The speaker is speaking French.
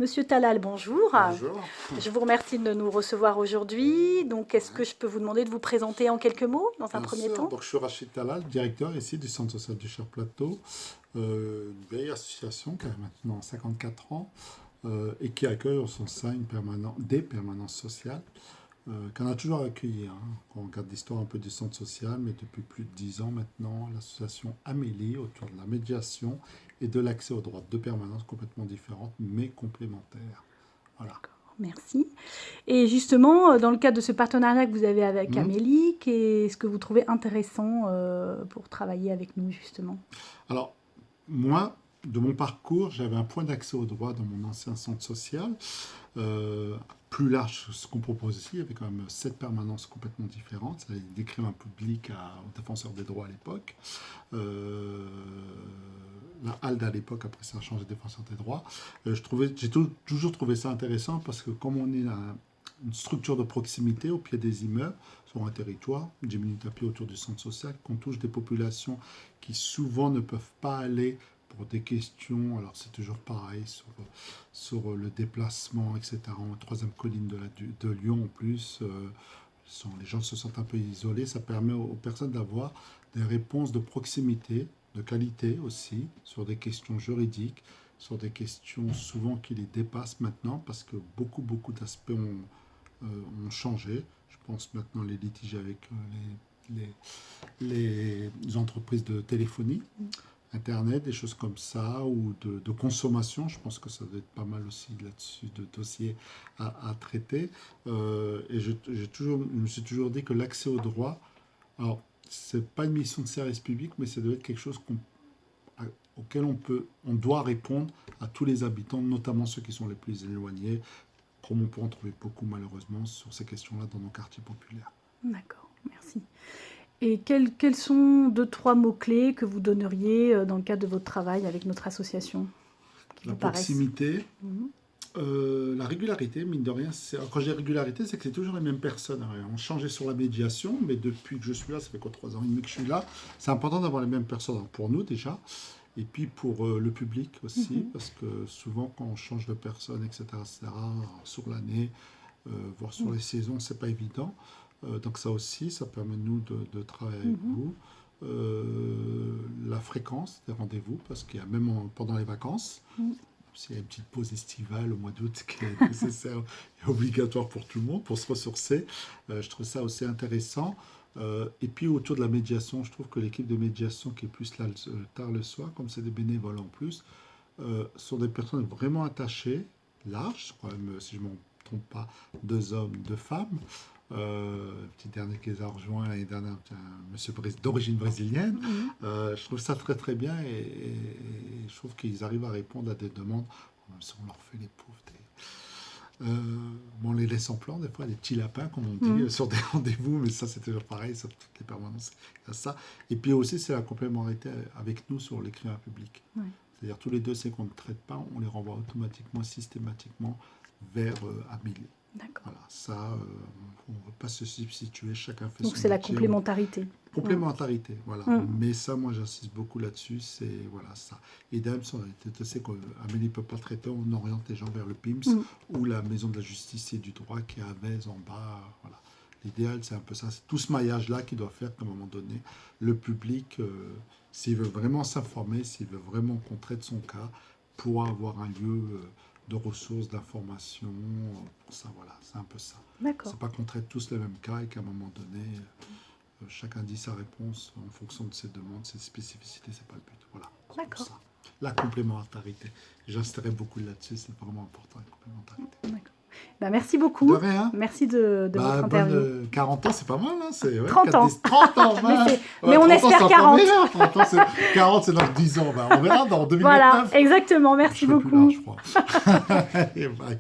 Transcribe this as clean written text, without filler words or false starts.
Monsieur Talal, bonjour. Bonjour. Je vous remercie de nous recevoir aujourd'hui. Donc, est-ce que je peux vous demander de vous présenter en quelques mots, dans un Bien premier sûr. temps? Donc, je suis Rachid Talal, directeur ici du Centre social du Cher Plateau, une vieille association qui a maintenant 54 ans et qui accueille au son sein des permanences sociales qu'on a toujours accueillies. Quand on regarde l'histoire un peu du centre social, mais depuis plus de 10 ans maintenant, l'association Amélie autour de la médiation et de l'accès aux droits, deux permanences complètement différentes mais complémentaires. Voilà. Merci. Et justement, dans le cadre de ce partenariat que vous avez avec Mhm. Amélie, qu'est-ce que vous trouvez intéressant pour travailler avec nous, justement? Alors, moi, de mon parcours, j'avais un point d'accès au droit dans mon ancien centre social, plus large que ce qu'on propose ici. Il y avait quand même 7 permanences complètement différentes. Ça allait d'écrire un public aux défenseurs des droits à l'époque. La HALD à l'époque, après ça a changé défenseur des droits. J'ai toujours trouvé ça intéressant parce que comme on est une structure de proximité au pied des immeubles, sur un territoire, 10 minutes à pied autour du centre social, qu'on touche des populations qui souvent ne peuvent pas aller pour des questions, alors c'est toujours pareil, sur le déplacement, etc. En troisième colline de Lyon en plus, les gens se sentent un peu isolés, ça permet aux personnes d'avoir des réponses de proximité, de qualité aussi, sur des questions juridiques, sur des questions souvent qui les dépassent maintenant, parce que beaucoup d'aspects ont changé. Je pense maintenant les litiges avec les entreprises de téléphonie, Internet, des choses comme ça, ou de consommation. Je pense que ça doit être pas mal aussi là-dessus de dossiers à traiter. Et je me suis toujours dit que l'accès au droit, alors, c'est pas une mission de service public, mais ça doit être quelque chose auquel on doit répondre à tous les habitants, notamment ceux qui sont les plus éloignés, comme on peut en trouver beaucoup malheureusement sur ces questions-là dans nos quartiers populaires. D'accord, merci. Et quels sont 2-3 mots-clés que vous donneriez dans le cadre de votre travail avec notre association, qui La vous paraissent? proximité, Mhm. la régularité, mine de rien. Quand je dis régularité, c'est que c'est toujours les mêmes personnes. On changeait sur la médiation, mais depuis que je suis là, ça fait quoi, 3 ans et demi que je suis là, c'est important d'avoir les mêmes personnes pour nous déjà, et puis pour le public aussi, parce que souvent quand on change de personne, etc., sur l'année, voire sur les saisons, c'est pas évident. Donc ça aussi, ça permet nous de travailler avec vous. La fréquence des rendez-vous, parce qu'il y a même pendant les vacances, s'il y a une petite pause estivale au mois d'août qui est nécessaire et obligatoire pour tout le monde, pour se ressourcer, je trouve ça aussi intéressant. Et puis autour de la médiation, je trouve que l'équipe de médiation qui est plus là tard le soir, comme c'est des bénévoles en plus, sont des personnes vraiment attachées, larges, quand même, si je ne me trompe pas, 2 hommes, 2 femmes. Petit dernier qui les a rejoints l'année dernière, un monsieur d'origine brésilienne. Je trouve ça très très bien et je trouve qu'ils arrivent à répondre à des demandes, même si on leur fait les pauvres. On les laisse en plan, des fois, des petits lapins, comme on dit, sur des rendez-vous, mais ça c'est toujours pareil, sur toutes les permanences, il y a ça. Et puis aussi, c'est la complémentarité avec nous sur l'écrivain public. Ouais. C'est-à-dire tous les dossiers qu'on ne traite pas, on les renvoie automatiquement, systématiquement vers Amélie. D'accord. Voilà, ça, on ne veut pas se substituer, chacun fait Donc son c'est la métier. complémentarité. Complémentarité, voilà. Mais ça, moi, j'insiste beaucoup là-dessus, c'est voilà ça. Et d'ailleurs, tu sais qu'Amélie ne peut pas traiter, on oriente les gens vers le PIMS ou la Maison de la Justice et du Droit qui est à Vèze en bas, voilà. L'idéal, c'est un peu ça. C'est tout ce maillage-là qui doit faire qu'à un moment donné, le public, s'il veut vraiment s'informer, s'il veut vraiment qu'on traite son cas, pourra avoir un lieu de ressources, d'informations, pour ça, voilà, c'est un peu ça. D'accord. C'est pas qu'on traite tous les mêmes cas et qu'à un moment donné, chacun dit sa réponse en fonction de ses demandes, ses spécificités, c'est pas le but. Voilà. D'accord. Ça. La complémentarité. J'insisterai beaucoup là-dessus, c'est vraiment important, la complémentarité. D'accord. Ben, merci beaucoup. De rien. Merci de votre interview. 40 ans, c'est pas mal, hein, c'est 30 ans. 30 ans, mais on espère 40. 40, c'est dans 10 ans. On verra dans 2029. Voilà, exactement. Merci Je serai beaucoup. plus là, je crois. Allez, bye.